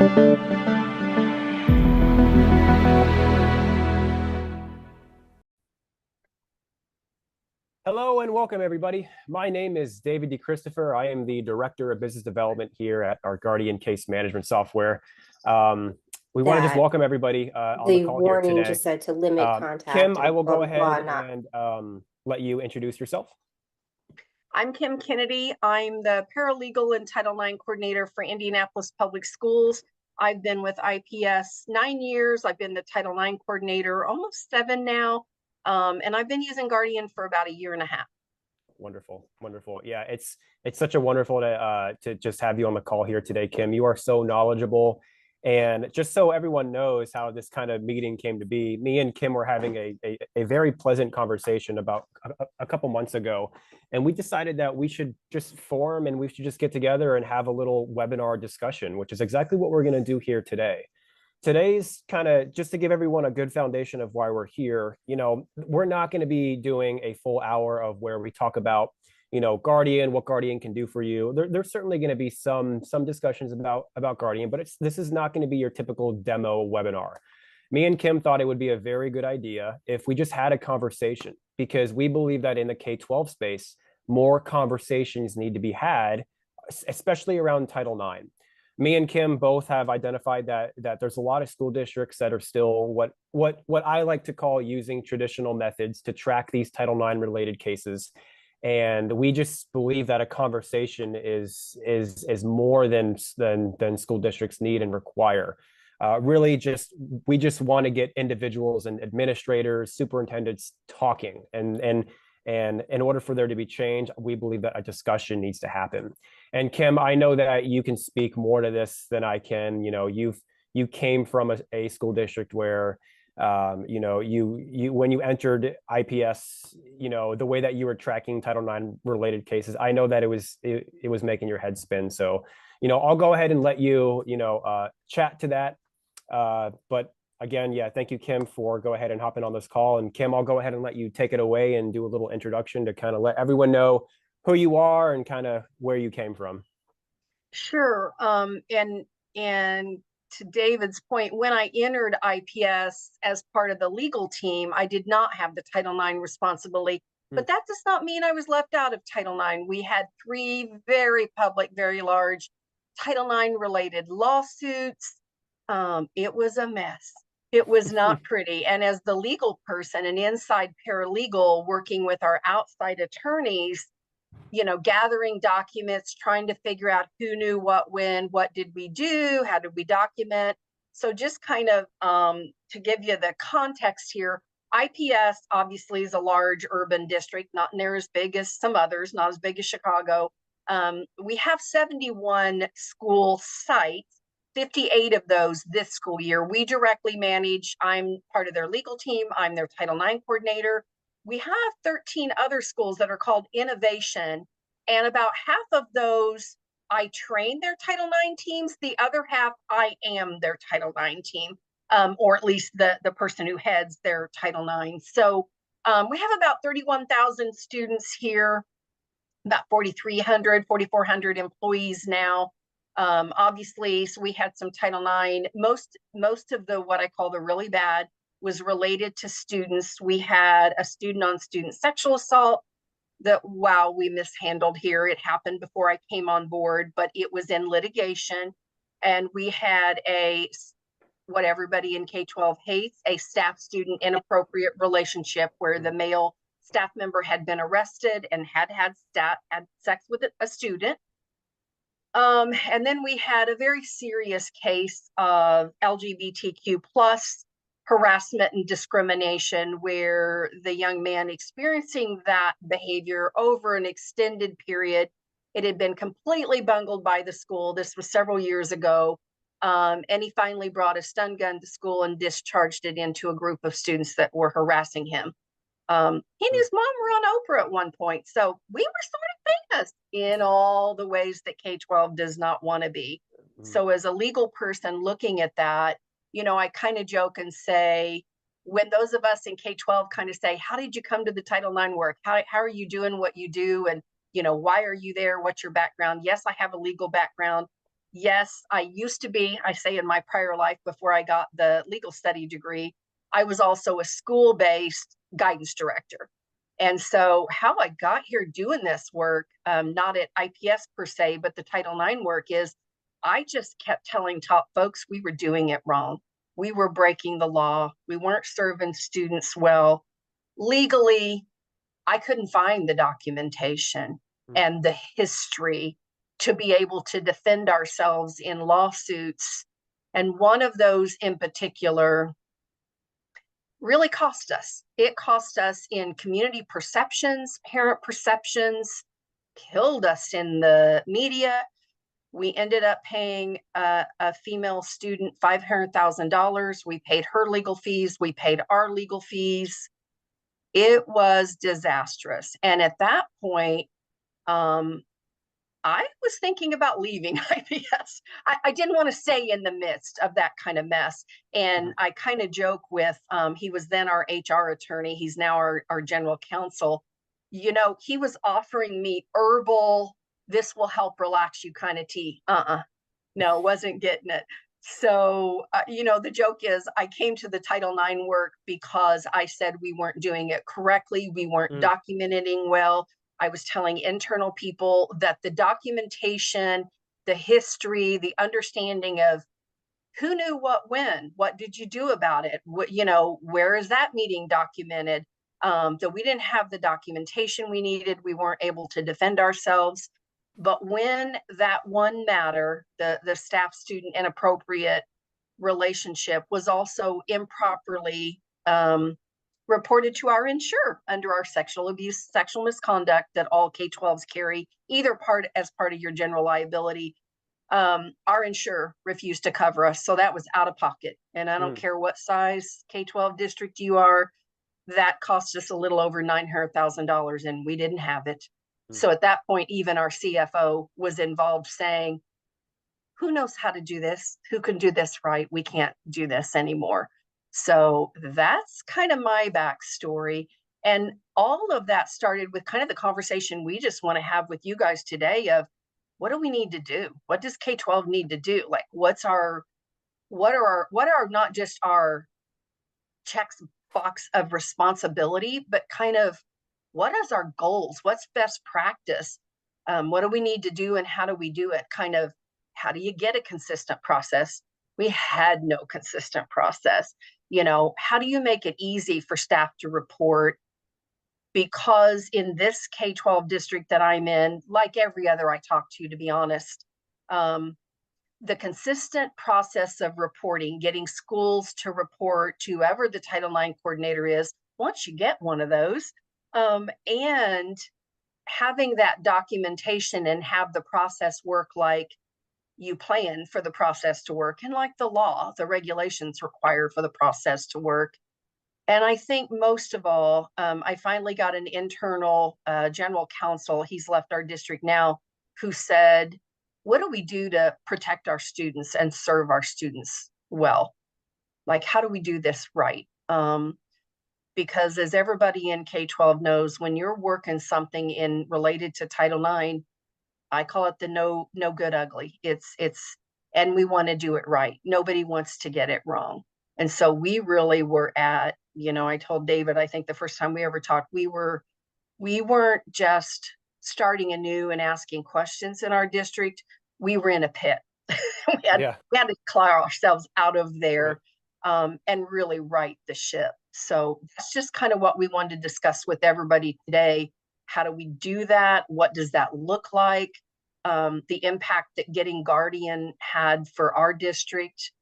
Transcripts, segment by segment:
Hello and welcome, everybody. My name is David DeChristopher. I am the Director of Business Development here at our Guardian Case Management Software. Um, we want to just That welcome everybody on the the call here warning today. just said to limit Kim, contact I and will blah go blah blah. ahead Not and let you introduce yourself. I'm Kim Kennedy. I'm the paralegal and Title IX coordinator for Indianapolis Public Schools. I've been with IPS 9 years. I've been the Title IX coordinator almost 7 now. And I've been using Guardian for about a year and a half. Wonderful, wonderful. Yeah, it's such a wonderful to just have you on the call here today, Kim. You are so knowledgeable. And just so everyone knows how this kind of meeting came to be, me and Kim were having a very pleasant conversation about a couple months ago. And we decided that we should just form and we should just get together and have a little webinar discussion, which is exactly what we're going to do here today. Today's kind of just to give everyone a good foundation of why we're here. We're not going to be doing a full hour of where we talk about Guardian, what Guardian can do for you. There's certainly going to be some discussions about Guardian, but this is not going to be your typical demo webinar. Me and Kim thought it would be a very good idea if we just had a conversation, because we believe that in the K-12 space, more conversations need to be had, especially around Title IX. Me and Kim both have identified that there's a lot of school districts that are still what I like to call using traditional methods to track these Title IX related cases. And we just believe that a conversation is more than school districts need and require. We just want to get individuals and administrators, superintendents talking, and in order for there to be change, we believe that a discussion needs to happen. And Kim, I know that you can speak more to this than I can. You came from a school district where you when you entered IPS, the way that you were tracking Title IX related cases, I know that it was making your head spin. So, I'll go ahead and let you, chat to that. But again, yeah, thank you, Kim, for go ahead and hopping on this call. And Kim, I'll go ahead and let you take it away and do a little introduction to kind of let everyone know who you are and kind of where you came from. Sure. And to David's point, when I entered IPS as part of the legal team, I did not have the Title IX responsibility, but that does not mean I was left out of Title IX. We had 3 very public, very large Title IX related lawsuits. It was a mess. It was not pretty. And as the legal person, an inside paralegal working with our outside attorneys, gathering documents, trying to figure out who knew what, when, what did we do, how did we document. So just kind of to give you the context here, IPS obviously is a large urban district, not near as big as some others, not as big as Chicago. We have 71 school sites, 58 of those this school year. We directly manage. I'm part of their legal team. I'm their Title IX coordinator. We have 13 other schools that are called Innovation, and about half of those I train their Title IX teams. The other half I am their Title IX team, or at least the person who heads their Title IX. So we have about 31,000 students here, about 4,400 employees now. Obviously, so we had some Title IX. Most of the what I call the really bad was related to students. We had a student on student sexual assault that, wow, we mishandled here. It happened before I came on board, but it was in litigation. And we had what everybody in K-12 hates, a staff-student inappropriate relationship where the male staff member had been arrested and had sex with a student. And then we had a very serious case of LGBTQ plus harassment and discrimination, where the young man experiencing that behavior over an extended period, it had been completely bungled by the school. This was several years ago. And he finally brought a stun gun to school and discharged it into a group of students that were harassing him. He and his mom were on Oprah at one point. So we were sort of famous in all the ways that K-12 does not want to be. So as a legal person looking at that, I kind of joke and say, when those of us in K-12 kind of say, how did you come to the Title IX work? How are you doing what you do? And, why are you there? What's your background? Yes, I have a legal background. Yes, I used to be, I say in my prior life before I got the legal study degree, I was also a school-based guidance director. And so how I got here doing this work, not at IPS per se, but the Title IX work is I just kept telling top folks we were doing it wrong. We were breaking the law. We weren't serving students well. Legally, I couldn't find the documentation Mm. and the history to be able to defend ourselves in lawsuits. And one of those in particular really cost us. It cost us in community perceptions, parent perceptions, killed us in the media. We ended up paying a female student $500,000. We paid her legal fees. We paid our legal fees. It was disastrous. And at that point, um, I was thinking about leaving IPS. I didn't want to stay in the midst of that kind of mess. And I kind of joke with, he was then our HR attorney. He's now our general counsel. You know, he was offering me herbal, this will help relax you kind of tea. No, wasn't getting it. So, you know, the joke is I came to the Title IX work because I said we weren't doing it correctly. We weren't Mm. documenting well. I was telling internal people that the documentation, the history, the understanding of who knew what when, what did you do about it? What, you know, where is that meeting documented? That we didn't have the documentation we needed. We weren't able to defend ourselves. But when that one matter, the staff student inappropriate relationship was also improperly reported to our insurer under our sexual abuse, sexual misconduct that all K-12s carry, either part as part of your general liability. Our insurer refused to cover us, so that was out of pocket. And I don't Mm. care what size K-12 district you are, that cost us a little over $900,000, and we didn't have it. Mm. So at that point, even our CFO was involved saying, who knows how to do this? Who can do this right? We can't do this anymore. So that's kind of my backstory. And all of that started with kind of the conversation we just want to have with you guys today of what do we need to do? What does K-12 need to do? Like what are not just our checks box of responsibility, but kind of what is our goals? What's best practice? What do we need to do and how do we do it? Kind of how do you get a consistent process? We had no consistent process. You know, how do you make it easy for staff to report? Because in this K-12 district that I'm in, like every other I talk to be honest, um, the consistent process of reporting, getting schools to report to whoever the Title IX coordinator is, once you get one of those, and having that documentation and have the process work like you plan for the process to work and like the law, the regulations require for the process to work. And I think most of all, I finally got an internal general counsel. He's left our district now, who said, what do we do to protect our students and serve our students well? Like, how do we do this right? Because as everybody in K-12 knows, when you're working something in related to Title IX, I call it the no good ugly. It's and we want to do it right. Nobody wants to get it wrong. And so we really were at, you know, I told David, I think the first time we ever talked, we weren't just starting anew and asking questions in our district. We were in a pit. Yeah. We had to claw ourselves out of Right. there and really right the ship. So that's just kind of what we wanted to discuss with everybody today. How do we do that? What does that look like? The impact that getting Guardian had for our district.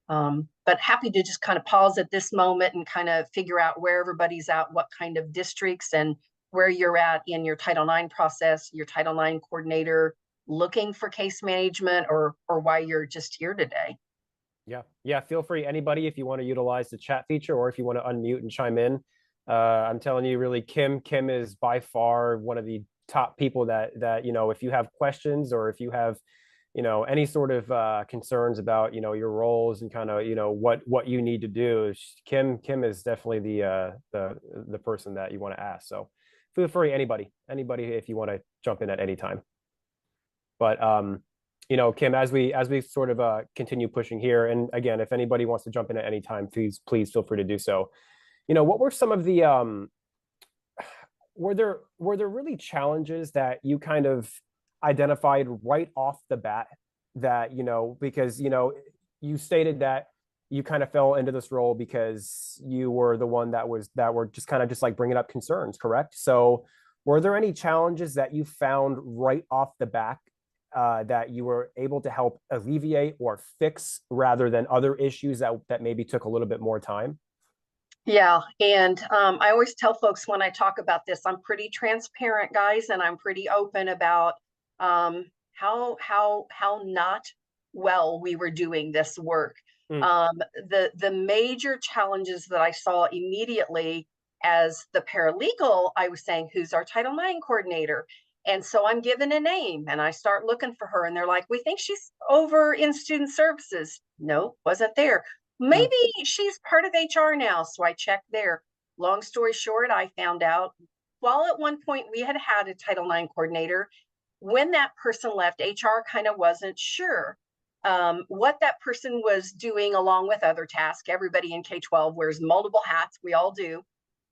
But happy to just kind of pause at this moment and kind of figure out where everybody's at, what kind of districts, and where you're at in your Title IX process, your Title IX coordinator looking for case management, or why you're just here today. Yeah. Yeah. Feel free, anybody, if you want to utilize the chat feature or if you want to unmute and chime in. I'm telling you, really, Kim is by far one of the top people that, you know, if you have questions or if you have, you know, any sort of concerns about, you know, your roles and kind of, you know, what you need to do, Kim is definitely the person that you want to ask. So feel free, anybody if you want to jump in at any time. But Kim, as we sort of continue pushing here, and again, if anybody wants to jump in at any time, please feel free to do so. What were some of the were there really challenges that you kind of identified right off the bat that because you stated that you kind of fell into this role because you were the one that were just kind of just like bringing up concerns, correct? So were there any challenges that you found right off the back that you were able to help alleviate or fix rather than other issues that maybe took a little bit more time? Yeah, and I always tell folks when I talk about this, I'm pretty transparent, guys, and I'm pretty open about how not well we were doing this work. Mm, The major challenges that I saw immediately as the paralegal, I was saying, "Who's our Title IX coordinator?" And so I'm given a name, and I start looking for her, and they're like, "We think she's over in student services." No, wasn't there. mm, Maybe she's part of HR now. So I checked there. Long story short, I found out while at one point we had had a Title IX coordinator, when that person left, HR kind of wasn't sure what that person was doing along with other tasks. Everybody in K-12 wears multiple hats. We all do.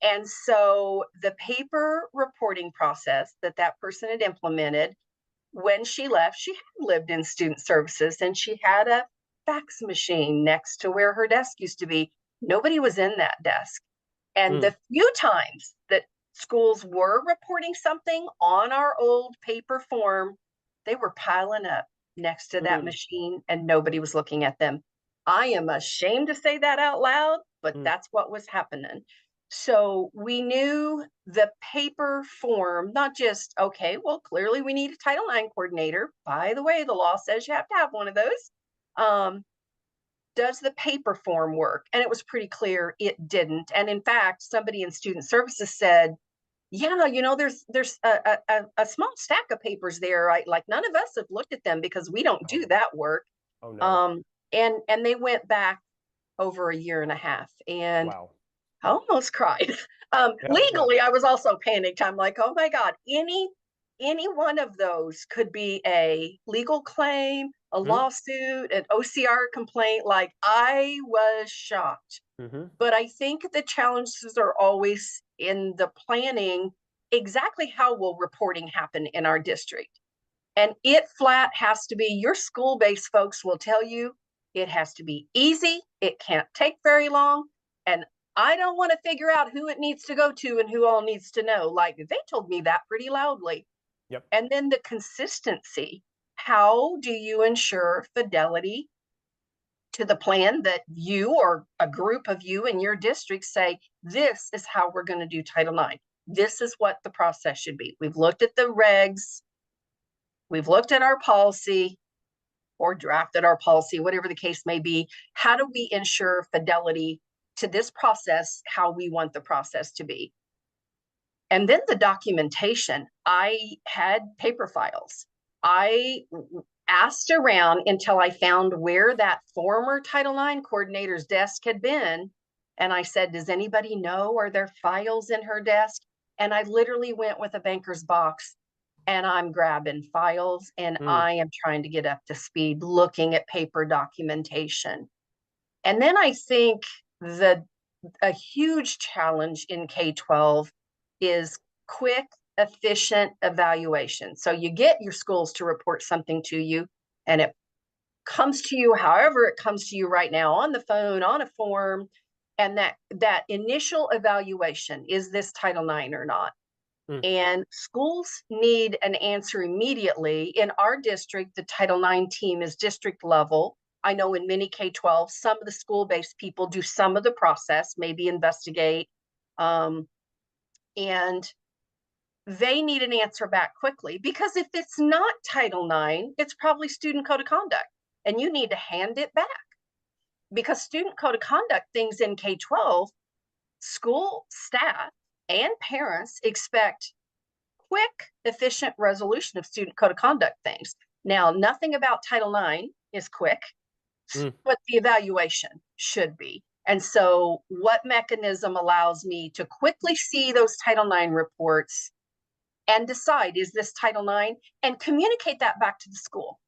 And so the paper reporting process that person had implemented when she left, she had lived in student services and she had a fax machine next to where her desk used to be. Nobody was in that desk. And mm, the few times that schools were reporting something on our old paper form, they were piling up next to that mm, machine and nobody was looking at them. I am ashamed to say that out loud, but mm, that's what was happening. So we knew the paper form, not just, okay, well, clearly we need a Title IX coordinator. By the way, the law says you have to have one of those. Um, does the paper form work? And it was pretty clear it didn't. And in fact, somebody in student services said, yeah, there's a small stack of papers there. Like none of us have looked at them because we don't do oh, that work. oh no. Um, and they went back over a year and a half, and Wow. I almost cried. Yeah, yeah. Legally, I was also panicked. I'm like, oh my God, any one of those could be a legal claim, a Mm, lawsuit, an OCR complaint. Like I was shocked. mm-hmm. But I think the challenges are always in the planning exactly how will reporting happen in our district. And it flat has to be, your school-based folks will tell you it has to be easy. It can't take very long. And I don't want to figure out who it needs to go to and who all needs to know. Like they told me that pretty loudly. Yep. And then the consistency. How do you ensure fidelity to the plan that you or a group of you in your district say, this is how we're going to do Title IX? This is what the process should be. We've looked at the regs, we've looked at our policy or drafted our policy, whatever the case may be. How do we ensure fidelity to this process, how we want the process to be? And then the documentation. I had paper files. I asked around until I found where that former Title IX coordinator's desk had been. And I said, does anybody know? Are there files in her desk? And I literally went with a banker's box and I'm grabbing files and Mm, I am trying to get up to speed looking at paper documentation. And then I think the a huge challenge in K-12 is quick, efficient evaluation. So you get your schools to report something to you and it comes to you however it comes to you right now, on the phone, on a form, and that initial evaluation, is this Title IX or not? mm, And schools need an answer immediately. In our district, the Title IX team is district level. I know in many K-12, some of the school-based people do some of the process, maybe investigate, um, and they need an answer back quickly, because if it's not Title IX, it's probably student code of conduct, and you need to hand it back, because student code of conduct things in K-12, school staff and parents expect quick, efficient resolution of student code of conduct things. Now, nothing about Title IX is quick, mm. but the evaluation should be. And so, what mechanism allows me to quickly see those Title IX reports and decide, is this Title IX, and communicate that back to the school?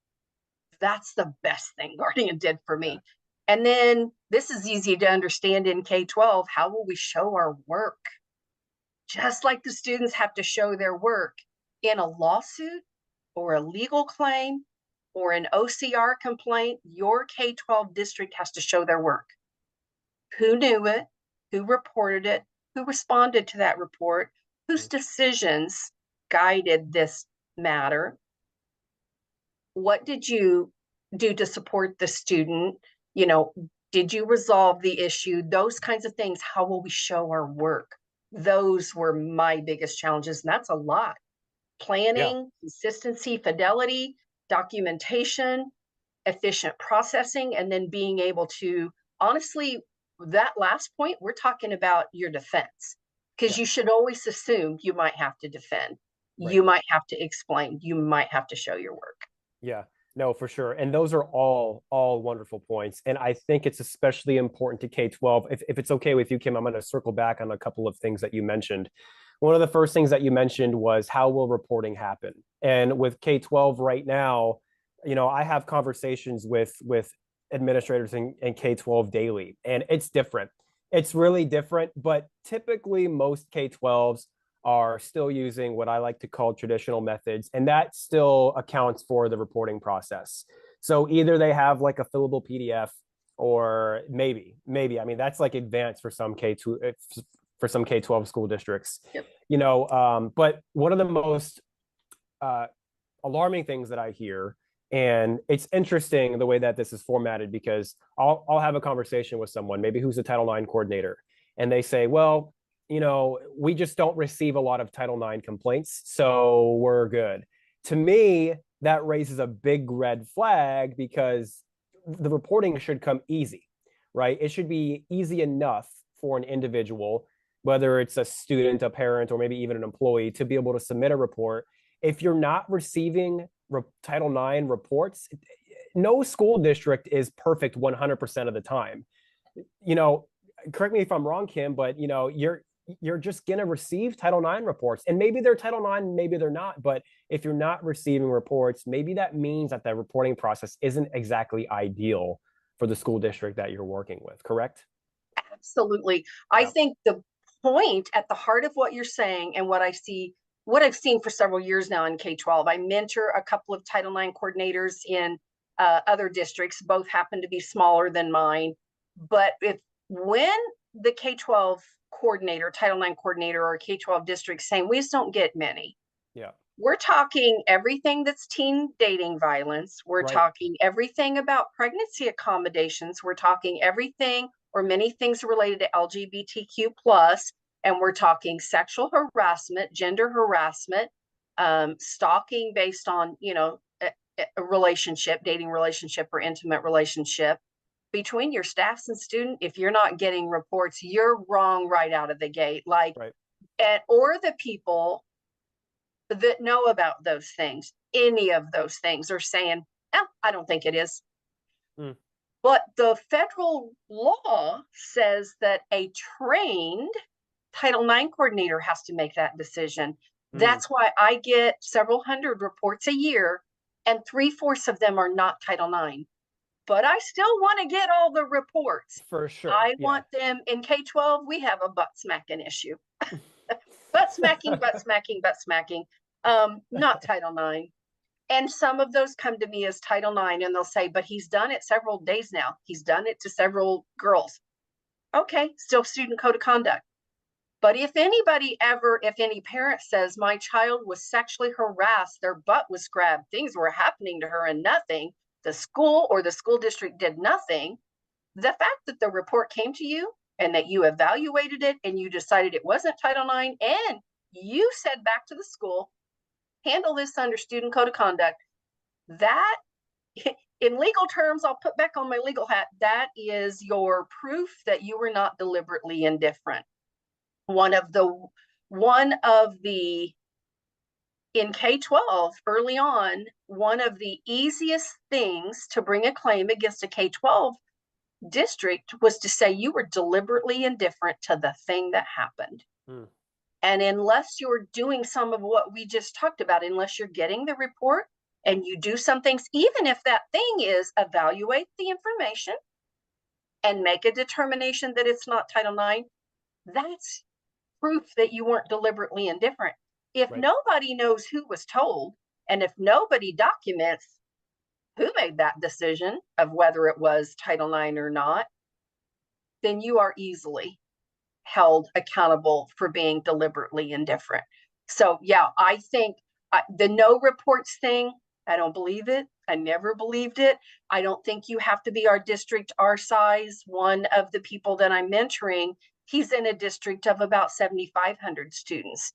That's the best thing Guardian did for me. And then this is easy to understand in K-12. How will we show our work? Just like the students have to show their work in a lawsuit or a legal claim or an OCR complaint, your K-12 district has to show their work. Who knew it? Who reported it? Who responded to that report? Whose decisions guided this matter? What did you do to support the student? You know, did you resolve the issue? Those kinds of things. How will we show our work? Those were my biggest challenges, and that's a lot. Yeah. Planning, consistency, fidelity, documentation, efficient processing, and then being able to, honestly, that last point, we're talking about your defense, because Yeah. you should always assume you might have to defend, Right. you might have to explain, you might have to show your work. Yeah, no, for sure. And those are all wonderful points. And I think it's especially important to K-12. If it's okay with you, Kim, I'm going to circle back on a couple of things that you mentioned. One of the first things that you mentioned was how will reporting happen? And with K-12 right now, I have conversations with administrators in K-12 daily, and it's different. It's really different, but typically most K-12s are still using what I like to call traditional methods, and that still accounts for the reporting process. So either they have like a fillable PDF, or maybe I mean that's like advanced for some K2 for some K-12 school districts. Yep. But one of the most uh, alarming things that I hear, and it's interesting the way that this is formatted, because I'll have a conversation with someone maybe who's a Title IX coordinator, and they say, well, we just don't receive a lot of Title IX complaints, so we're good. To me, that raises a big red flag, because the reporting should come easy, right? It should be easy enough for an individual, whether it's a student, a parent, or maybe even an employee, to be able to submit a report. If you're not receiving Title IX reports, no school district is perfect 100% of the time. You know, Correct me if I'm wrong, Kim, but you're just going to receive Title IX reports, and maybe they're Title IX, maybe they're not. But if you're not receiving reports, maybe that means that the reporting process isn't exactly ideal for the school district that you're working with. Correct? Absolutely. I Yeah. think the point at the heart of what you're saying, and what I've seen for several years now in K-12, I mentor a couple of Title IX coordinators in other districts. Both happen to be smaller than mine. But when the K-12 coordinator, Title IX coordinator, or K-12 district saying, we just don't get many. Yeah. We're talking everything that's teen dating violence. We're Right. talking everything about pregnancy accommodations. We're talking everything or many things related to LGBTQ plus, and we're talking sexual harassment, gender harassment, stalking based on a relationship, dating relationship, or intimate relationship. Between your staffs and student, if you're not getting reports, you're wrong right out of the gate. Right. Or the people that know about those things, any of those things, are saying, oh, I don't think it is. Mm. But the federal law says that a trained Title IX coordinator has to make that decision. Mm. That's why I get several hundred reports a year, and 3/4 of them are not Title IX. But I still want to get all the reports. For sure. I Yeah. want them in K-12. We have a butt smacking issue. Butt smacking, butt smacking, butt smacking. Not Title IX. And some of those come to me as Title IX, and they'll say, but he's done it several days now. He's done it to several girls. Okay, still student code of conduct. But if any parent says my child was sexually harassed, their butt was grabbed, things were happening to her and nothing, the school or the school district did nothing, the fact that the report came to you and that you evaluated it and you decided it wasn't Title IX, and you said back to the school, handle this under student code of conduct, that in legal terms, I'll put back on my legal hat, that is your proof that you were not deliberately indifferent. One of the in K-12 early on, one of the easiest things to bring a claim against a K-12 district was to say you were deliberately indifferent to the thing that happened. Mm. And unless you're doing some of what we just talked about, unless you're getting the report, and you do some things, even if that thing is evaluate the information and make a determination that it's not Title IX, that's proof that you weren't deliberately indifferent. If Right. nobody knows who was told, and if nobody documents who made that decision of whether it was Title IX or not, then you are easily held accountable for being deliberately indifferent. So, yeah, I think the no reports thing, I don't believe it. I never believed it. I don't think you have to be our district, our size. One of the people that I'm mentoring, he's in a district of about 7,500 students.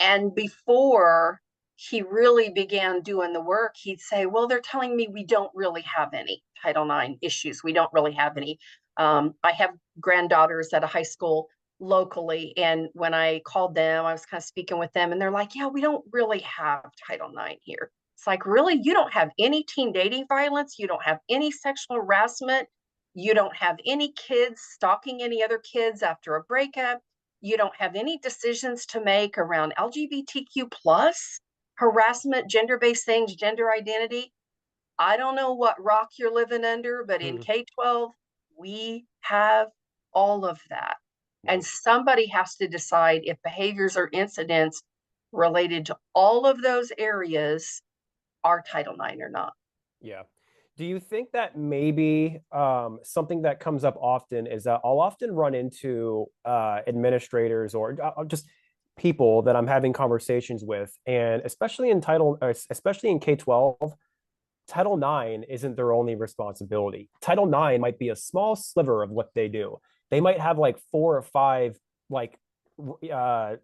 And before he really began doing the work, he'd say, well, they're telling me we don't really have any Title IX issues. We don't really have any. I have granddaughters at a high school locally. And when I called them, I was kind of speaking with them, and they're like, yeah, we don't really have Title IX here. It's like, really? You don't have any teen dating violence? You don't have any sexual harassment? You don't have any kids stalking any other kids after a breakup? You don't have any decisions to make around LGBTQ plus harassment, gender-based things, gender identity? I don't know what rock you're living under, but in K-12, we have all of that. And Right. somebody has to decide if behaviors or incidents related to all of those areas are Title IX or not. Yeah. Do you think that maybe something that comes up often is that I'll often run into administrators or just people that I'm having conversations with, and especially in K-12, Title IX isn't their only responsibility. Title IX might be a small sliver of what they do. They might have like 4 or 5 like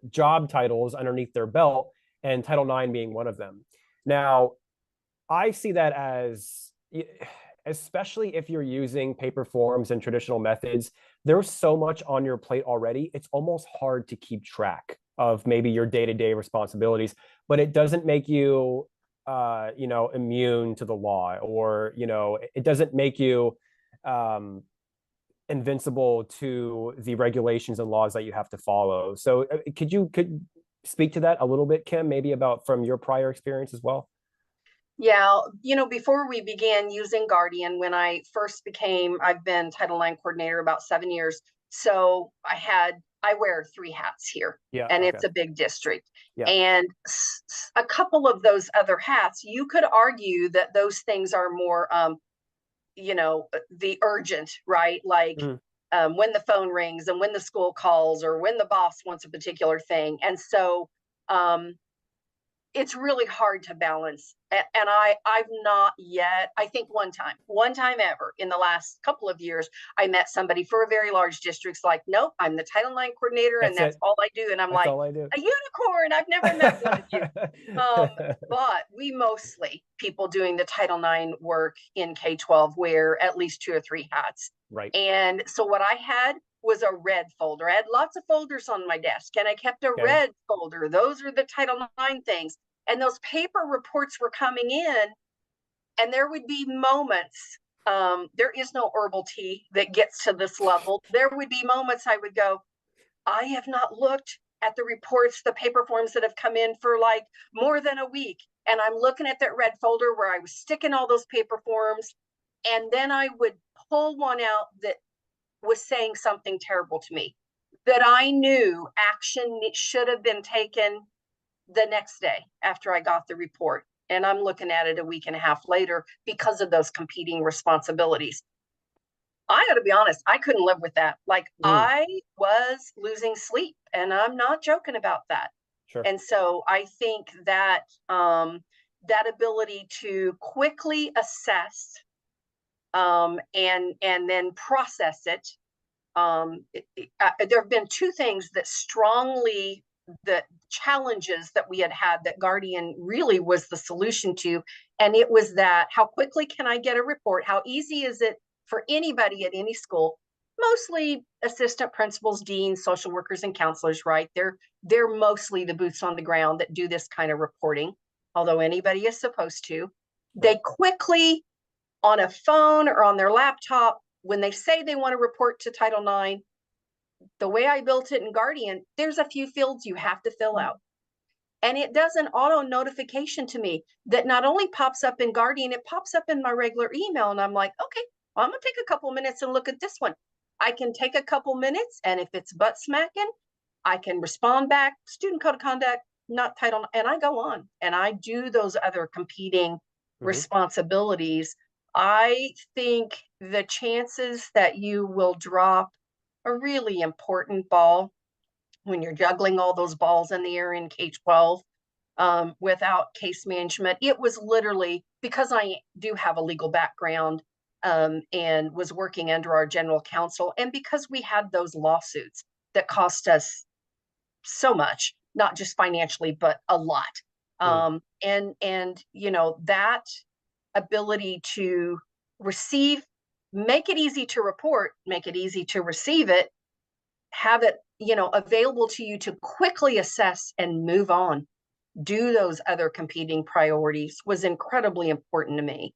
job titles underneath their belt, and Title IX being one of them. Now, I see that as, especially if you're using paper forms and traditional methods, there's so much on your plate already. It's almost hard to keep track of maybe your day-to-day responsibilities, but it doesn't make you, immune to the law, or, it doesn't make you um, invincible to the regulations and laws that you have to follow. So, could speak to that a little bit, Kim, maybe about from your prior experience as well? Yeah, before we began using Guardian, when I first became, I've been Title IX coordinator about 7 years. So I wear 3 hats here, Yeah. and Okay. it's a big district. Yeah. And a couple of those other hats, you could argue that those things are more, the urgent, right? Like Mhm. when the phone rings and when the school calls or when the boss wants a particular thing. And so, um, it's really hard to balance. And I've not yet, I think one time ever in the last couple of years, I met somebody for a very large district. Like, nope, I'm the Title IX coordinator and That's that's it. all I do. And I'm That's like, all I do. a unicorn. I've never met one of you. But we mostly people doing the Title IX work in K-12 wear at least 2 or 3 hats. Right. And so what I had was a red folder. I had lots of folders on my desk, and I kept a Okay. red folder. Those are the Title IX things. And those paper reports were coming in, and there would be moments. There is no herbal tea that gets to this level. There would be moments I would go, I have not looked at the reports, the paper forms that have come in for like more than a week. And I'm looking at that red folder where I was sticking all those paper forms. And then I would pull one out that was saying something terrible to me, that I knew action should have been taken the next day after I got the report. And I'm looking at it a week and a half later because of those competing responsibilities. I got to be honest, I couldn't live with that. Like, Mm, I was losing sleep, and I'm not joking about that. sure. And so I think that that ability to quickly assess and then process it, there have been two things that strongly, the challenges that we had that Guardian really was the solution to. And it was that, how quickly can I get a report? How easy is it for anybody at any school? Mostly assistant principals, deans, social workers, and counselors, right? They're mostly the boots on the ground that do this kind of reporting, although anybody is supposed to. Right. They quickly, on a phone or on their laptop, when they say they want to report to Title IX, the way I built it in Guardian, there's a few fields you have to fill out. And it does an auto notification to me that not only pops up in Guardian, it pops up in my regular email. And I'm like, okay, well, I'm going to take a couple minutes and look at this one. I can take a couple minutes, and if it's butt smacking, I can respond back, student code of conduct, not title, and I go on and I do those other competing responsibilities. I think the chances that you will drop a really important ball when you're juggling all those balls in the air in K-12 without case management. It was literally because I do have a legal background and was working under our general counsel, and because we had those lawsuits that cost us so much, not just financially, but a lot. And you know, that ability to receive, make it easy to report, make it easy to receive it, have it, you know, available to you to quickly assess and move on, do those other competing priorities was incredibly important to me.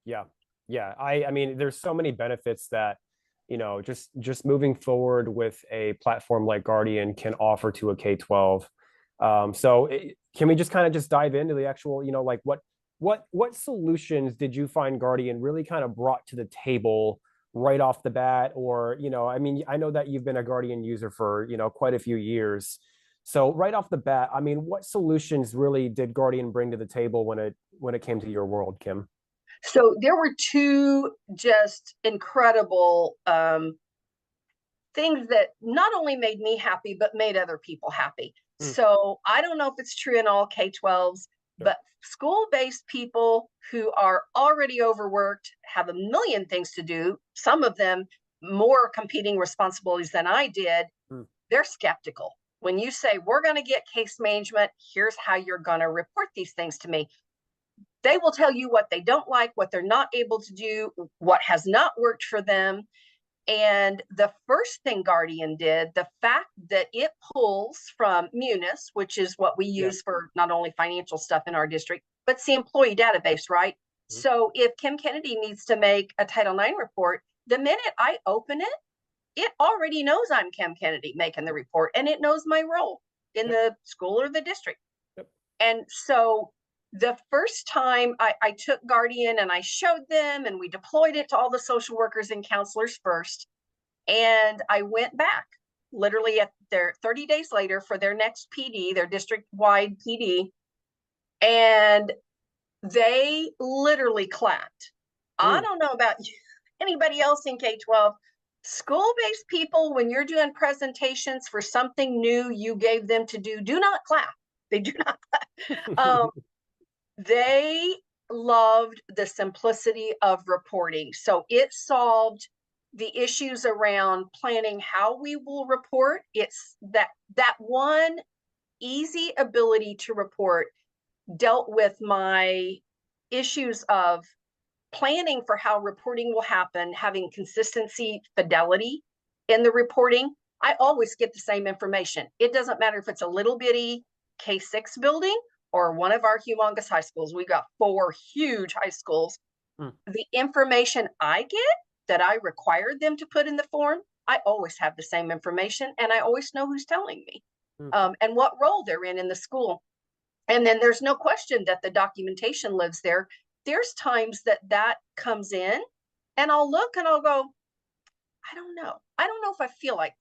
Yeah. Yeah. I mean, there's so many benefits that, you know, just moving forward with a platform like Guardian can offer to a K-12. Can we just kind of just dive into the actual, you know, like what solutions did you find Guardian really kind of brought to the table right off the bat? Or, you know, I mean, I know that you've been a Guardian user for, you know, quite a few years. So right off the bat, I mean, what solutions really did Guardian bring to the table when it came to your world, Kim? So there were two just incredible things that not only made me happy, but made other people happy. So I don't know if it's true in all K-12s, but school-based people who are already overworked, have a million things to do, some of them more competing responsibilities than I did, they're skeptical. When you say, we're going to get case management, here's how you're going to report these things to me, they will tell you what they don't like, what they're not able to do, what has not worked for them. And the first thing Guardian did, the fact that it pulls from Munis, which is what we use for not only financial stuff in our district, but it's the employee database, right? So if Kim Kennedy needs to make a Title IX report, the minute I open it, it already knows I'm Kim Kennedy making the report, and it knows my role in the school or the district. And so the first time I took Guardian and I showed them, and we deployed it to all the social workers and counselors first. And I went back literally at their 30 days later for their next PD, their district-wide PD. And they literally clapped. I don't know about anybody else in K-12. School-based people, when you're doing presentations for something new you gave them to do not clap. They do not clap. They loved the simplicity of reporting. So it solved the issues around planning how we will report. It's that one easy ability to report dealt with my issues of planning for how reporting will happen, having consistency, fidelity in the reporting. I always get the same information. It doesn't matter if it's a little bitty K-6 building or one of our humongous high schools. We've got 4 huge high schools. The information I get that I required them to put in the form, I always have the same information, and I always know who's telling me and what role they're in the school. And then there's no question that the documentation lives there. There's times that comes in, and I'll look and I'll go, I don't know. I don't know if I feel like,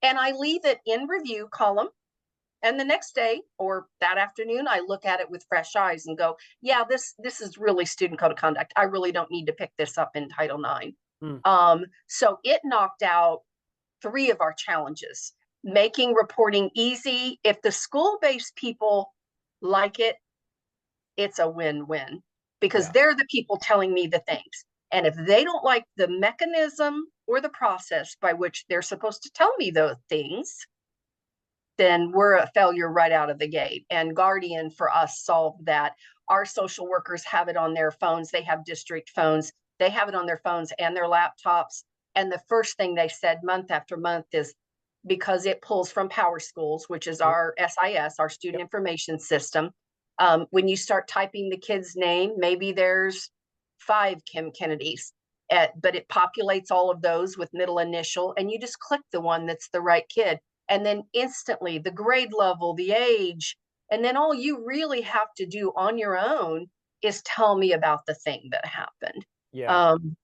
and I leave it in review column. And the next day or that afternoon, I look at it with fresh eyes and go, yeah, this is really student code of conduct. I really don't need to pick this up in Title IX. So it knocked out 3 of our challenges, making reporting easy. If the school-based people like it, it's a win-win because they're the people telling me the things. And if they don't like the mechanism or the process by which they're supposed to tell me those things, then we're a failure right out of the gate. And Guardian for us solved that. Our social workers have it on their phones. They have district phones. They have it on their phones and their laptops. And the first thing they said month after month is, because it pulls from Power Schools, which is our SIS, our student information system. When you start typing the kid's name, maybe there's 5 Kim Kennedys, but it populates all of those with middle initial, and you just click the one that's the right kid. and then instantly the grade level, the age, and then all you really have to do on your own is tell me about the thing that happened. Yeah. Um,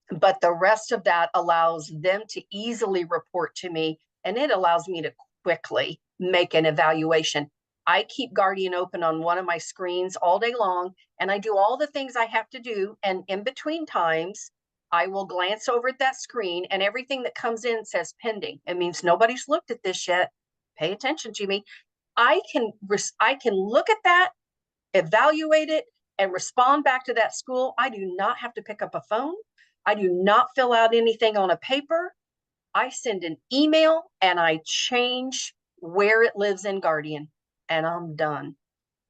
but the rest of that allows them to easily report to me, and it allows me to quickly make an evaluation. I keep Guardian open on one of my screens all day long, and I do all the things I have to do. And in between times, I will glance over at that screen, and everything that comes in says pending. It means nobody's looked at this yet. Pay attention to me. I can look at that, evaluate it, and respond back to that school. I do not have to pick up a phone. I do not fill out anything on a paper. I send an email and I change where it lives in Guardian, and I'm done.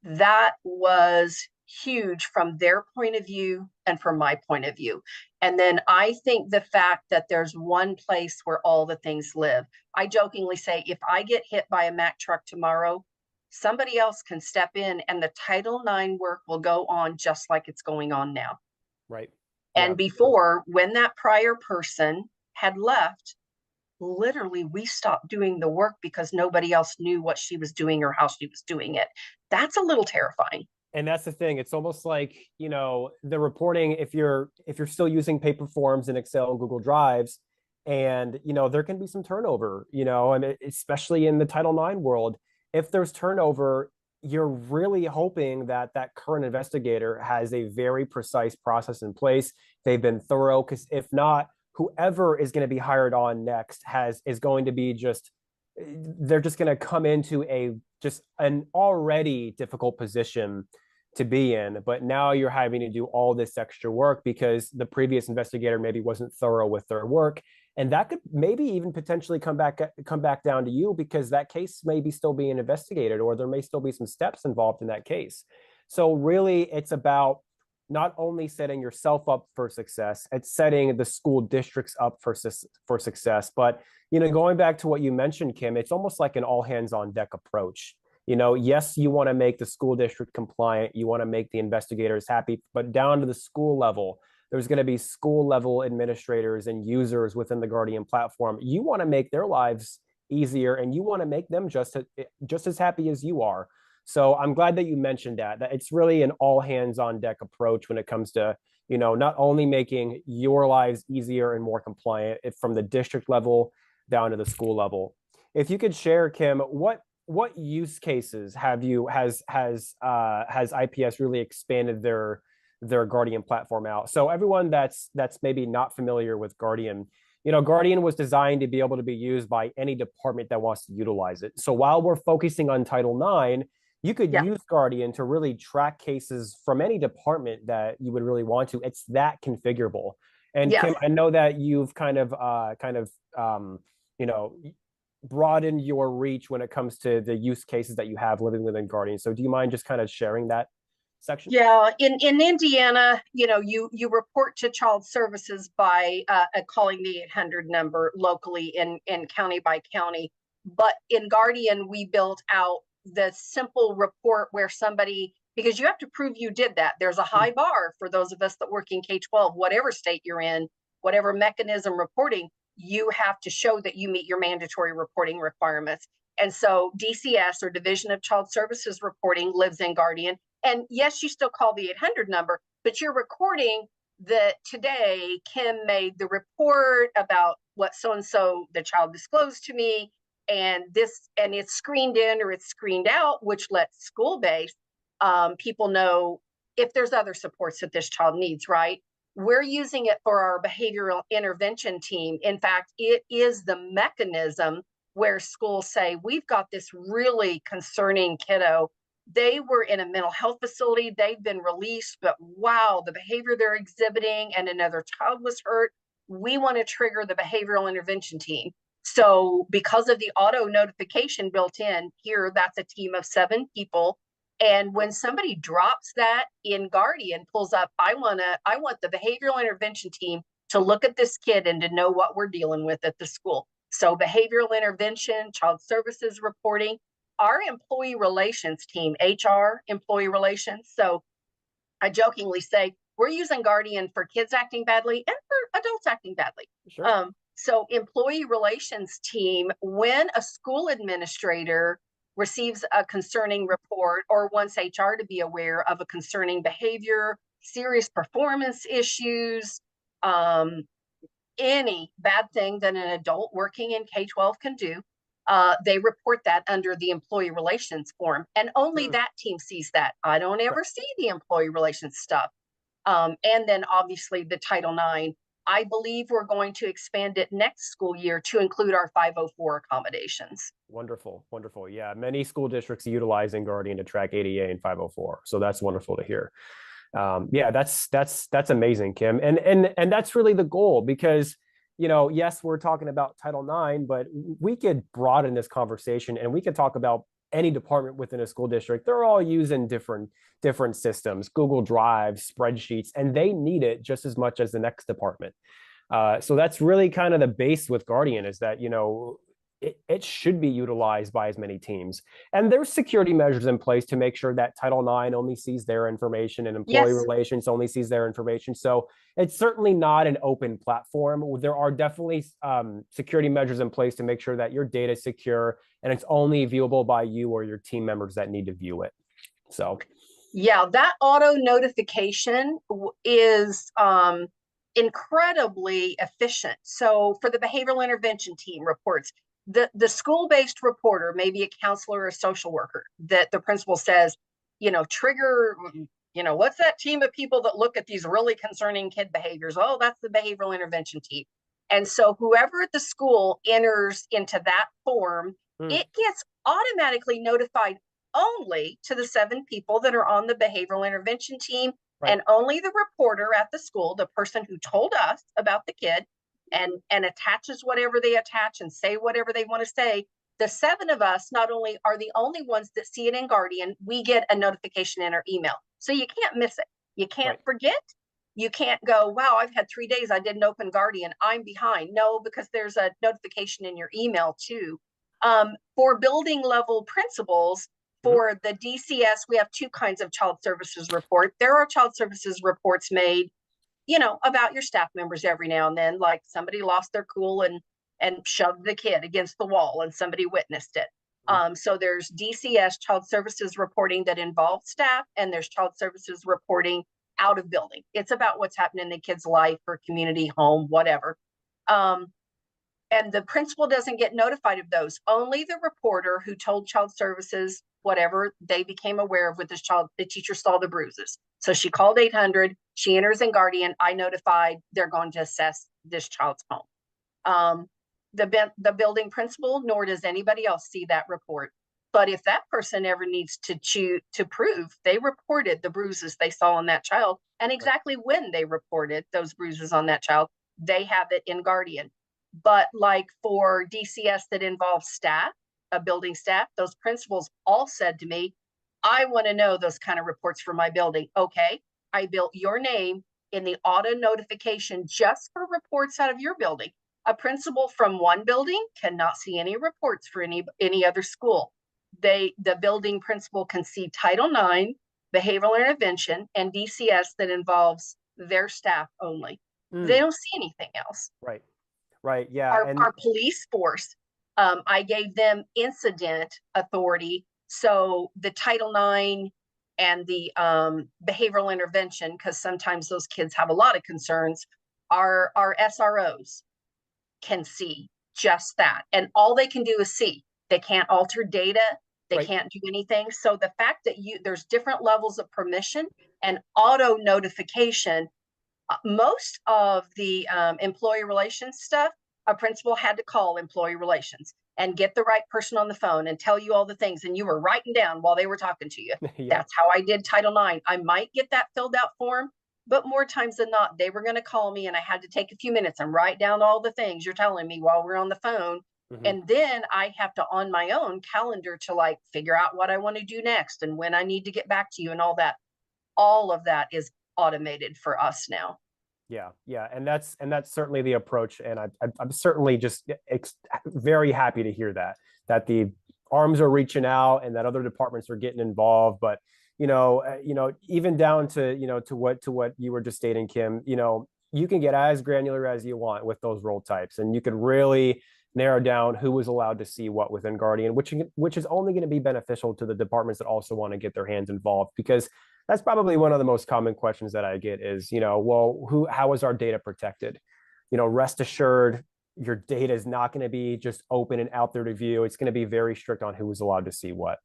That was huge from their point of view and from my point of view. And then I think the fact that there's one place where all the things live. I jokingly say, if I get hit by a Mack truck tomorrow, somebody else can step in and the Title IX work will go on just like it's going on now. Right. Yeah. And before, when that prior person had left, literally we stopped doing the work because nobody else knew what she was doing or how she was doing it. That's a little terrifying. And that's the thing. It's almost like, the reporting, if you're still using paper forms in Excel and Google Drives, and there can be some turnover, and especially in the Title IX world. If there's turnover, you're really hoping that that current investigator has a very precise process in place. They've been thorough, because if not, whoever is going to be hired on next is going to be they're just going to come into just an already difficult position to be in. But now you're having to do all this extra work because the previous investigator maybe wasn't thorough with their work. And that could maybe even potentially come back down to you, because that case may be still being investigated, or there may still be some steps involved in that case. So really, it's about not only setting yourself up for success, it's setting the school districts up for success. But going back to what you mentioned, Kim, it's almost like an all hands on deck approach. Yes, you want to make the school district compliant, you want to make the investigators happy, but down to the school level, there's going to be school level administrators and users within the Guardian platform. You want to make their lives easier, and you want to make them just as happy as you are. So I'm glad that you mentioned that it's really an all hands on deck approach when it comes to, not only making your lives easier and more compliant from the district level down to the school level. If you could share, Kim, what use cases has IPS really expanded their Guardian platform out? So everyone that's maybe not familiar with Guardian, Guardian was designed to be able to be used by any department that wants to utilize it. So while we're focusing on Title IX, you could use Guardian to really track cases from any department that you would really want to. It's that configurable. And Kim, I know that you've kind of broaden your reach when it comes to the use cases that you have living within Guardian. So do you mind just kind of sharing that section? Yeah, in Indiana, you report to child services by calling the 800 number locally in county by county. But in Guardian, we built out the simple report where somebody, because you have to prove you did that. There's a high bar for those of us that work in K-12, whatever state you're in, whatever mechanism reporting, you have to show that you meet your mandatory reporting requirements. And so DCS, or Division of Child Services Reporting, lives in Guardian. And yes, you still call the 800 number, but you're recording that today Kim made the report about what so-and-so the child disclosed to me, and it's screened in or it's screened out, which lets school-based people know if there's other supports that this child needs, right? We're using it for our behavioral intervention team. In fact, it is the mechanism where schools say, we've got this really concerning kiddo. They were in a mental health facility, they've been released, but wow, the behavior they're exhibiting, and another child was hurt. We want to trigger the behavioral intervention team. So because of the auto notification built in here, that's a team of 7 people. And when somebody drops that in Guardian, pulls up, I want the behavioral intervention team to look at this kid and to know what we're dealing with at the school. So behavioral intervention, child services reporting, our employee relations team, HR, employee relations. So I jokingly say, we're using Guardian for kids acting badly and for adults acting badly. Sure. So employee relations team, when a school administrator receives a concerning report or wants HR to be aware of a concerning behavior, serious performance issues, um, any bad thing that an adult working in K-12 can do, they report that under the employee relations form. And only that team sees that. I don't ever see the employee relations stuff. And then obviously the Title IX. I believe we're going to expand it next school year to include our 504 accommodations. Wonderful, wonderful. Yeah, many school districts utilizing Guardian to track ADA and 504. So that's wonderful to hear. Yeah, that's amazing, Kim, and that's really the goal because yes, we're talking about Title IX, but we could broaden this conversation and we could talk about any department within a school district. They're all using different systems, Google Drive, spreadsheets, and they need it just as much as the next department. So that's really kind of the base with Guardian is that it should be utilized by as many teams. And there's security measures in place to make sure that Title IX only sees their information and employee relations only sees their information. So it's certainly not an open platform. There are definitely security measures in place to make sure that your data is secure and it's only viewable by you or your team members that need to view it. So yeah, that auto notification is incredibly efficient. So for the behavioral intervention team reports, the school-based reporter, maybe a counselor or a social worker, that the principal says, trigger, what's that team of people that look at these really concerning kid behaviors? Oh, that's the behavioral intervention team. And so whoever at the school enters into that form, it gets automatically notified only to the 7 people that are on the behavioral intervention team. Right. And only the reporter at the school, the person who told us about the kid, and attaches whatever they attach and say whatever they want to say. The 7 of us not only are the only ones that see it in Guardian, we get a notification in our email. So you can't miss it. You can't forget. You can't go, wow, I've had 3 days. I didn't open Guardian. I'm behind. No, because there's a notification in your email too. For building level principals, for the DCS, we have 2 kinds of child services report. There are child services reports made about your staff members every now and then, like somebody lost their cool and shoved the kid against the wall and somebody witnessed it. So there's DCS, child services reporting, that involves staff, and there's child services reporting out of building. It's about what's happening in the kid's life or community, home, whatever. And the principal doesn't get notified of those. Only the reporter who told child services whatever they became aware of with this child, the teacher saw the bruises. So she called 800, she enters in Guardian, I notified, they're going to assess this child's home. The building principal, nor does anybody else see that report. But if that person ever needs to prove they reported the bruises they saw on that child and exactly when they reported those bruises on that child, they have it in Guardian. But like for DCS that involves staff, a building staff, those principals all said to me, I want to know those kind of reports for my building. Okay, I built your name in the auto notification just for reports out of your building. A principal from one building cannot see any reports for any other school. The building principal can see Title IX, behavioral intervention, and DCS that involves their staff only. They don't see anything else. Right. Yeah. Our police force, I gave them incident authority. So the Title IX and the behavioral intervention, because sometimes those kids have a lot of concerns, our SROs can see just that. And all they can do is see. They can't alter data. They can't do anything. So the fact that there's different levels of permission and auto notification, most of the employee relations stuff, a principal had to call employee relations and get the right person on the phone and tell you all the things. And you were writing down while they were talking to you. That's how I did Title IX. I might get that filled out form, but more times than not, they were going to call me and I had to take a few minutes and write down all the things you're telling me while we're on the phone. And then I have to, on my own calendar, to figure out what I want to do next and when I need to get back to you and all that. All of that is automated for us now. Yeah, and that's certainly the approach, and I'm certainly just very happy to hear that the arms are reaching out and that other departments are getting involved. But even down to to what you were just stating, Kim. you can get as granular as you want with those role types, and you could really narrow down who was allowed to see what within Guardian, which is only going to be beneficial to the departments that also want to get their hands involved, because that's probably one of the most common questions that I get is, well, how is our data protected? Rest assured, your data is not going to be just open and out there to view. It's going to be very strict on who is allowed to see what.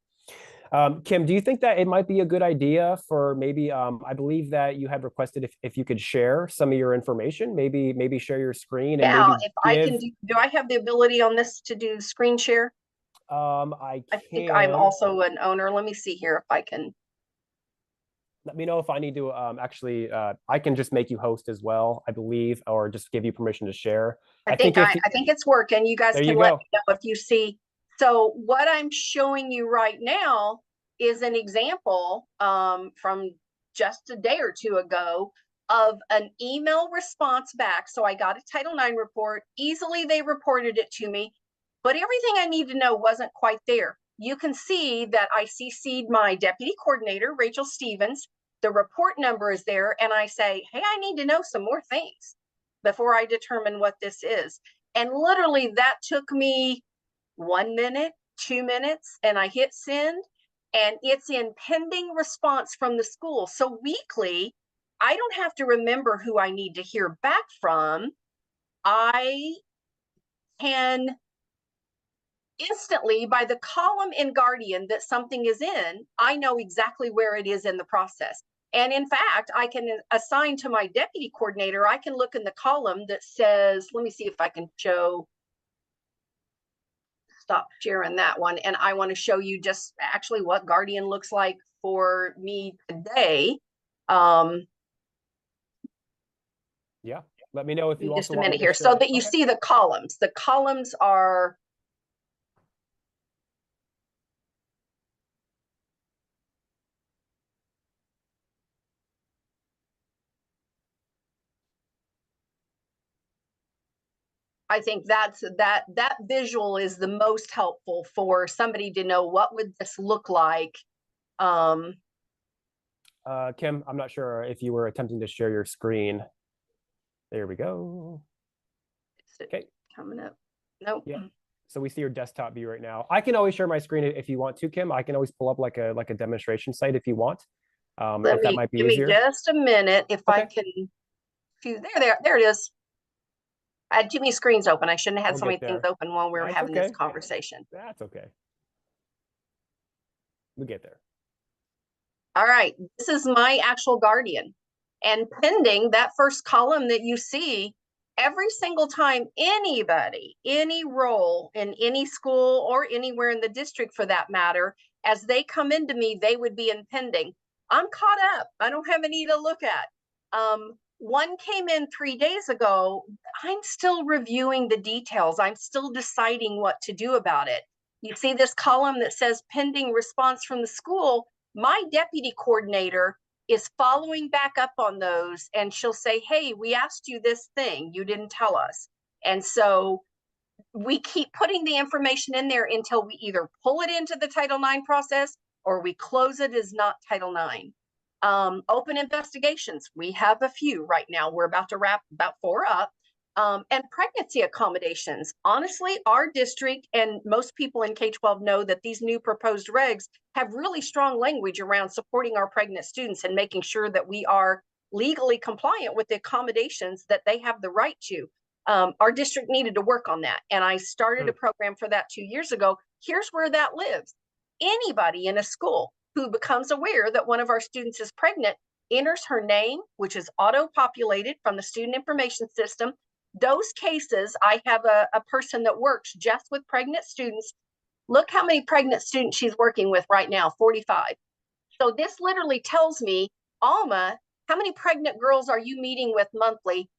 Kim, do you think that it might be a good idea for maybe, I believe that you had requested if you could share some of your information, maybe share your screen and Yeah, maybe if I give, can do I have the ability on this to do screen share? I I think I'm can, also an owner. Let me see here if I can. let me know if I need to, actually, I can just make you host as well, I believe, or just give you permission to share. I think if, I think it's working. You guys there you can let go. me know if you see. So what I'm showing you right now is an example from just a day or two ago of an email response back. So I got a Title IX report. Easily they reported it to me, but everything I need to know wasn't quite there. You can see that I CC'd my deputy coordinator, Rachel Stevens. The report number is there, and I say, hey, I need to know some more things before I determine what this is. And literally that took me 1 minute, 2 minutes, and I hit send, and it's in pending response from the school. So weekly, I don't have to remember who I need to hear back from. I can instantly, by the column in Guardian that something is in, I know exactly where it is in the process. And in fact, I can assign to my deputy coordinator, I can look in the column that says, let me see if I can stop sharing that one. And I want to show you just actually what Guardian looks like for me today. Yeah. Let me know if you Just also a want me minute to here so share. that you Okay. see the columns. The columns are, I think that visual is the most helpful for somebody to know what would this look like. Um, Kim, I'm not sure if you were attempting to share your screen. There we go. Okay. coming up. Nope. Yeah. So we see your desktop view right now. I can always share my screen if you want to, Kim. I can always pull up like a demonstration site if you want. Let If that me might be give me easier. just a minute if I Okay. can. There it is. I had too many screens open. I shouldn't have had We'll so many get things there. open while we were That's having this okay. conversation. That's okay. We'll get there. All right, this is my actual Guardian. And pending that first column that you see, every single time anybody, any role in any school or anywhere in the district for that matter, as they come into me, they would be in pending. I'm caught up. I don't have any to look at. One came in 3 days ago. I'm still reviewing the details. I'm still deciding what to do about it. You see this column that says pending response from the school. My deputy coordinator is following back up on those, and she'll say, hey, we asked you this thing, you didn't tell us. And so we keep putting the information in there until we either pull it into the Title IX process or we close it as not Title IX. Open investigations, we have a few right now. We're about to wrap about 4 up. And pregnancy accommodations. Honestly, our district and most people in K-12 know that these new proposed regs have really strong language around supporting our pregnant students and making sure that we are legally compliant with the accommodations that they have the right to. Our district needed to work on that. And I started a program for that 2 years ago. Here's where that lives. Anybody in a school who becomes aware that one of our students is pregnant enters her name, which is auto-populated from the student information system. Those cases, I have a person that works just with pregnant students. Look how many pregnant students she's working with right now, 45. So this literally tells me, Alma, how many pregnant girls are you meeting with monthly?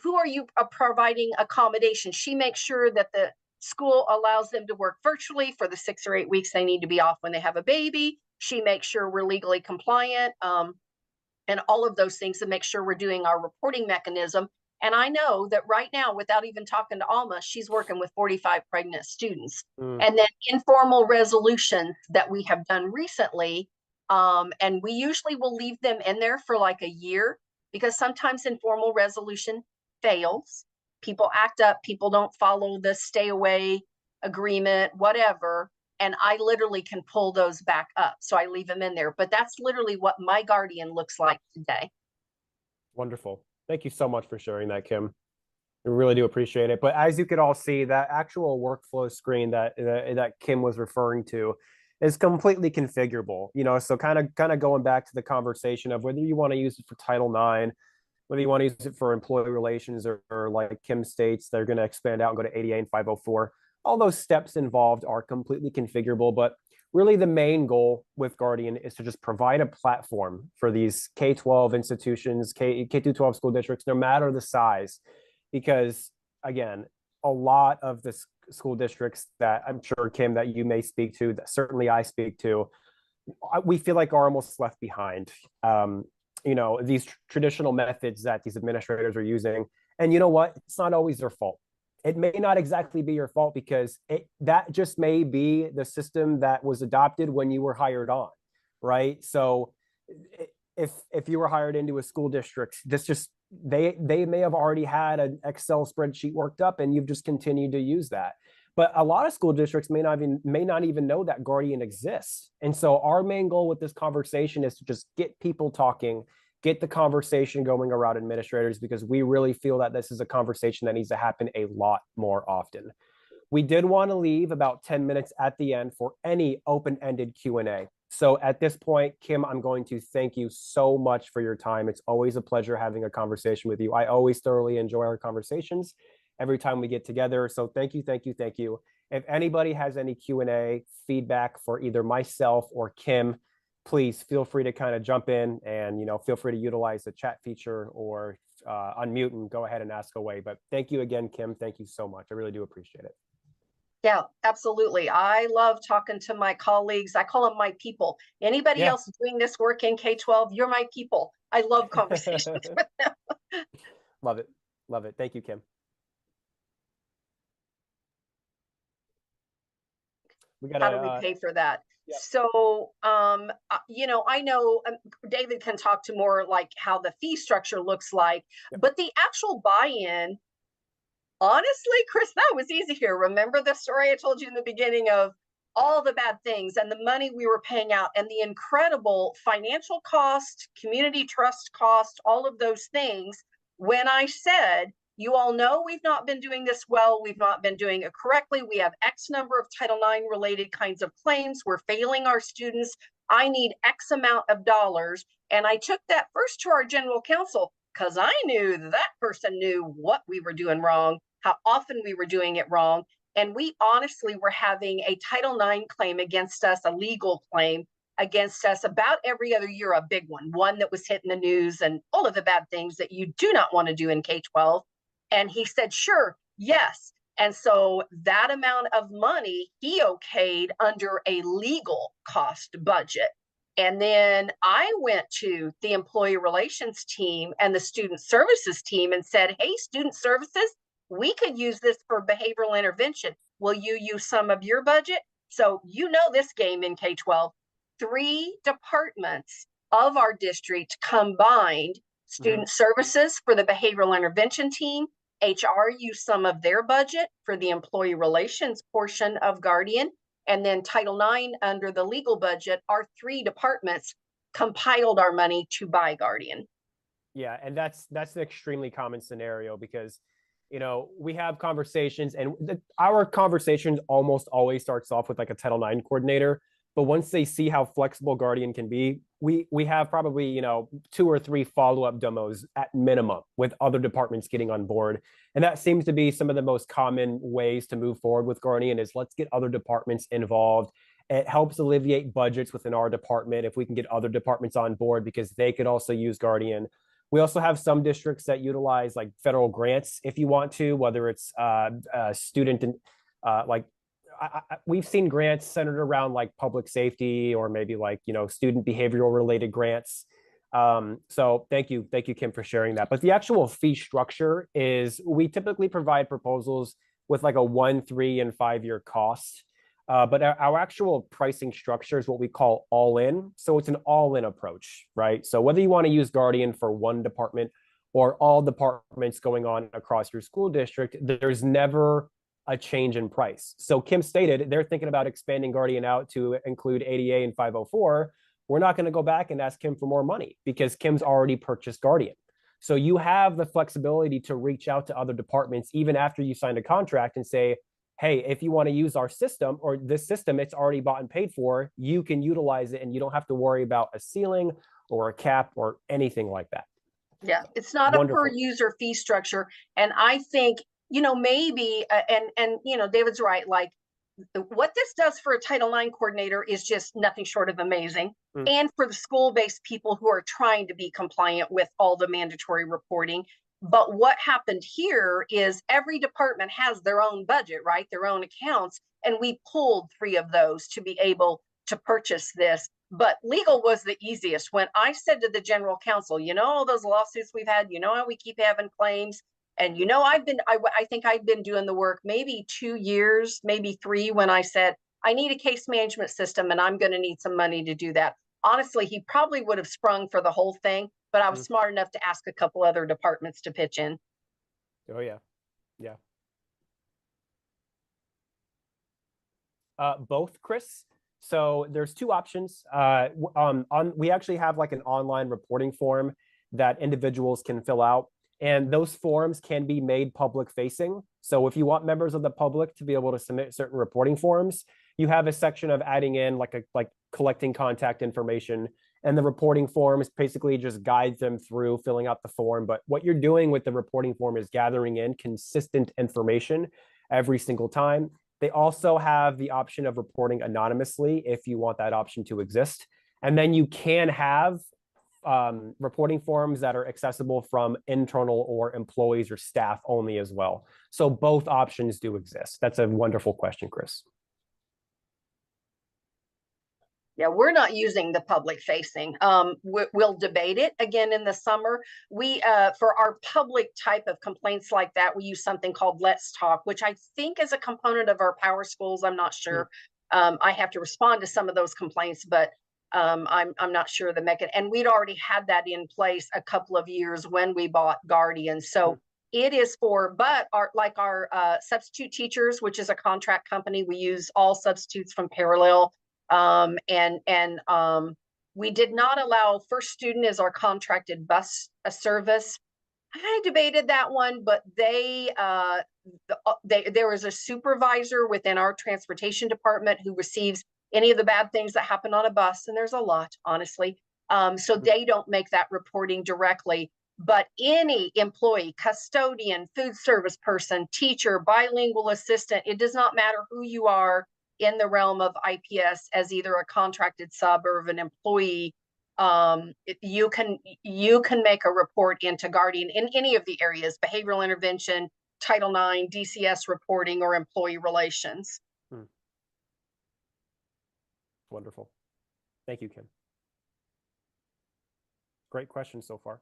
Who are you providing accommodation? She makes sure that the school allows them to work virtually for the 6 or 8 weeks they need to be off when they have a baby. She makes sure we're legally compliant, and all of those things to make sure we're doing our reporting mechanism. And I know that right now, without even talking to Alma, she's working with 45 pregnant students. Mm. And then informal resolutions that we have done recently. And we usually will leave them in there for like a year because sometimes informal resolution fails. People act up, people don't follow the stay away agreement, whatever. And I literally can pull those back up. So I leave them in there. But that's literally what my guardian looks like today. Wonderful. Thank you so much for sharing that, Kim. I really do appreciate it. But as you could all see, that actual workflow screen that Kim was referring to is completely configurable. So kind of going back to the conversation of whether you want to use it for Title IX, whether you want to use it for employee relations, or like Kim states, they're going to expand out and go to ADA and 504. All those steps involved are completely configurable, but really the main goal with Guardian is to just provide a platform for these K-12 institutions, K-12 school districts, no matter the size. Because again, a lot of the school districts that I'm sure, Kim, that you may speak to, that certainly I speak to, we feel like are almost left behind. These traditional methods that these administrators are using. And you know what? It's not always their fault. It may not exactly be your fault, because that just may be the system that was adopted when you were hired on, right? So if you were hired into a school district, they may have already had an Excel spreadsheet worked up, and you've just continued to use that. But a lot of school districts may not even know that Guardian exists. And so our main goal with this conversation is to just get people talking, get the conversation going around administrators, because we really feel that this is a conversation that needs to happen a lot more often. We did want to leave about 10 minutes at the end for any open-ended Q&A. So at this point, Kim, I'm going to thank you so much for your time. It's always a pleasure having a conversation with you. I always thoroughly enjoy our conversations every time we get together. So thank you, thank you, thank you. If anybody has any Q&A feedback for either myself or Kim, please feel free to kind of jump in and, feel free to utilize the chat feature or unmute and go ahead and ask away. But thank you again, Kim. Thank you so much. I really do appreciate it. Yeah, absolutely. I love talking to my colleagues. I call them my people. Anybody else doing this work in K-12, you're my people. I love conversations with them. Love it. Love it. Thank you, Kim. How do we pay for that? Yeah. So, I know David can talk to more like how the fee structure looks like, but the actual buy-in, honestly, Chris, that was easy here. Remember the story I told you in the beginning of all the bad things and the money we were paying out and the incredible financial cost, community trust cost, all of those things. When I said, you all know we've not been doing this well, we've not been doing it correctly, we have X number of Title IX related kinds of claims, we're failing our students, I need X amount of dollars. And I took that first to our general counsel, because I knew that person knew what we were doing wrong, how often we were doing it wrong. And we honestly were having a Title IX claim against us, a legal claim against us about every other year, a big one that was hitting the news and all of the bad things that you do not want to do in K-12. And he said, sure, yes. And so that amount of money he okayed under a legal cost budget. And then I went to the employee relations team and the student services team and said, hey, student services, we could use this for behavioral intervention. Will you use some of your budget? So this game in K-12, 3 departments of our district combined, student services for the behavioral intervention team, HR used some of their budget for the employee relations portion of Guardian, and then Title IX under the legal budget, our 3 departments compiled our money to buy Guardian. Yeah, and that's an extremely common scenario, because we have conversations, and our conversations almost always starts off with like a Title IX coordinator. But once they see how flexible Guardian can be, we have probably 2 or 3 follow-up demos at minimum with other departments getting on board. And that seems to be some of the most common ways to move forward with Guardian, is let's get other departments involved. It helps alleviate budgets within our department if we can get other departments on board, because they could also use Guardian. We also have some districts that utilize like federal grants if you want to, whether it's student and we've seen grants centered around like public safety, or maybe like student behavioral related grants. So thank you, Kim, for sharing that. But the actual fee structure is, we typically provide proposals with like a 1, 3, and 5 year cost. But our actual pricing structure is what we call all in. So it's an all in approach, right? So whether you want to use Guardian for one department or all departments going on across your school district, there's never a change in price. So Kim stated they're thinking about expanding Guardian out to include ADA and 504. We're not going to go back and ask Kim for more money because Kim's already purchased Guardian. So you have the flexibility to reach out to other departments even after you signed a contract and say, hey, if you want to use our system or this system, it's already bought and paid for, you can utilize it and you don't have to worry about a ceiling or a cap or anything like that. Yeah, it's not Wonderful. a per user fee structure. And I think, maybe, and David's right, like what this does for a Title IX coordinator is just nothing short of amazing. And for the school-based people who are trying to be compliant with all the mandatory reporting. But what happened here is every department has their own budget, right? Their own accounts. And we pulled 3 of those to be able to purchase this. But legal was the easiest. When I said to the general counsel, all those lawsuits we've had, how we keep having claims. And, I think I've been doing the work maybe 2 years, maybe 3, when I said, I need a case management system and I'm going to need some money to do that. Honestly, he probably would have sprung for the whole thing, but I was smart enough to ask a couple other departments to pitch in. Oh, yeah. Yeah. Both, Chris. So there's 2 options. We actually have like an online reporting form that individuals can fill out. And those forms can be made public facing. So if you want members of the public to be able to submit certain reporting forms, you have a section of adding in like collecting contact information, and the reporting forms basically just guides them through filling out the form. But what you're doing with the reporting form is gathering in consistent information every single time. They also have the option of reporting anonymously if you want that option to exist. And then you can have reporting forms that are accessible from internal or employees or staff only as well. So both options do exist. That's a wonderful question, Chris. Yeah, we're not using the public facing. We'll debate it again in the summer. We, for our public type of complaints like that, we use something called Let's Talk, which I think is a component of our Power Schools. I'm not sure. I have to respond to some of those complaints, but I'm not sure the mechanism. And we'd already had that in place a couple of years when we bought Guardian. So it is for, but our substitute teachers, which is a contract company, we use all substitutes from Parallel. We did not allow First Student as our contracted bus service. I debated that one, but there was a supervisor within our transportation department who receives any of the bad things that happen on a bus, and there's a lot, honestly. So they don't make that reporting directly, but any employee, custodian, food service person, teacher, bilingual assistant, it does not matter who you are in the realm of IPS as either a contracted sub or an employee, you can make a report into Guardian in any of the areas: behavioral intervention, Title IX, DCS reporting, or employee relations. Wonderful. Thank you, Kim. Great question so far.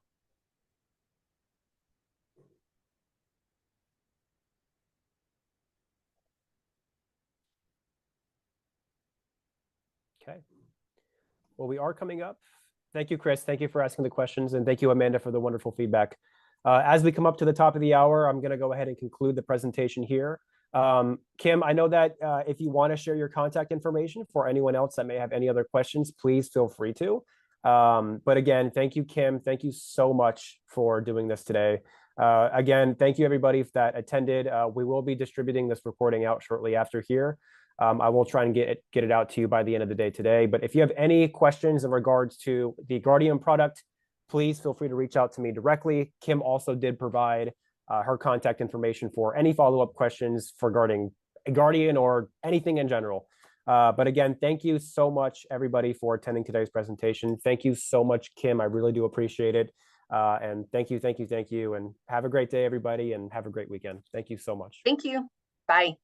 Okay. Well, we are coming up. Thank you, Chris. Thank you for asking the questions. And thank you, Amanda, for the wonderful feedback. As we come up to the top of the hour, I'm going to go ahead and conclude the presentation here. Kim, I know that if you want to share your contact information for anyone else that may have any other questions, please feel free to. But again, thank you, Kim. Thank you so much for doing this today. Again, thank you, everybody that attended. We will be distributing this recording out shortly after here. I will try and get it out to you by the end of the day today. But if you have any questions in regards to the Guardian product, please feel free to reach out to me directly. Kim also did provide her contact information for any follow-up questions regarding Guardian or anything in general. But again, thank you so much, everybody, for attending today's presentation. Thank you so much, Kim. I really do appreciate it. And thank you. And have a great day, everybody, and have a great weekend. Thank you so much. Thank you. Bye.